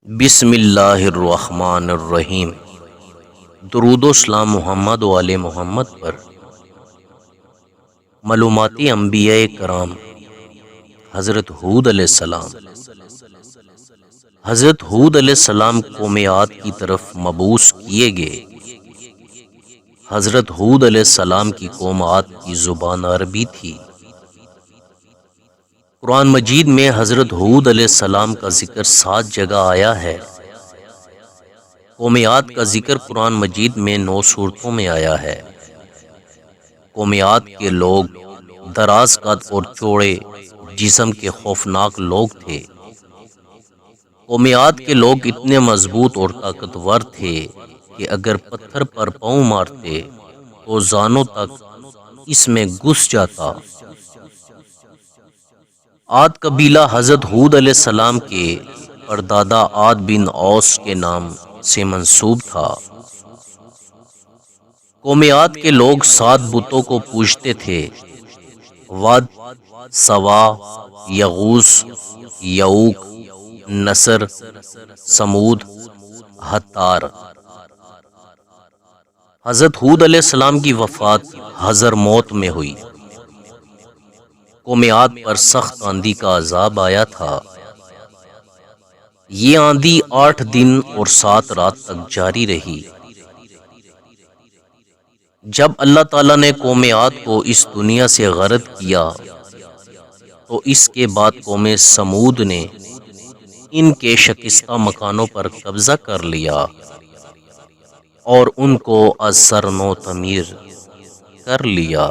بسم اللہ الرحمن الرحیم۔ درود و سلام محمد و آل محمد پر۔ معلوماتی انبیاء کرام حضرت ہود علیہ السلام۔ حضرت ہود علیہ السلام قوم عاد کی طرف مبعوث کیے گئے۔ حضرت ہود علیہ السلام کی قوم عاد کی زبان عربی تھی۔ قرآن مجید میں حضرت ہود علیہ السلام کا ذکر 7 جگہ آیا ہے۔ قوم عاد کا ذکر قرآن مجید میں 9 صورتوں میں آیا ہے۔ قوم عاد کے لوگ دراز قد اور چوڑے جسم کے خوفناک لوگ تھے۔ قوم عاد کے لوگ اتنے مضبوط اور طاقتور تھے کہ اگر پتھر پر پاؤں مارتے تو زانوں تک اس میں گھس جاتا۔ عاد قبیلہ حضرت ہود علیہ السلام کے پردادا عاد بن اوس کے نام سے منسوب تھا۔ قوم عاد کے لوگ 7 بتوں کو پوجتے تھے: ود، سوا، یغوث، یعوق، نصر، سمود، ہتار۔ حضرت ہود علیہ السلام کی وفات حضرموت میں ہوئی۔ قوم عاد پر سخت آندھی کا عذاب آیا تھا۔ یہ آندھی 8 دن اور 7 رات تک جاری رہی۔ جب اللہ تعالیٰ نے قوم عاد کو اس دنیا سے غرق کیا تو اس کے بعد قوم سمود نے ان کے شکستہ مکانوں پر قبضہ کر لیا اور ان کو از سر نو تعمیر کر لیا۔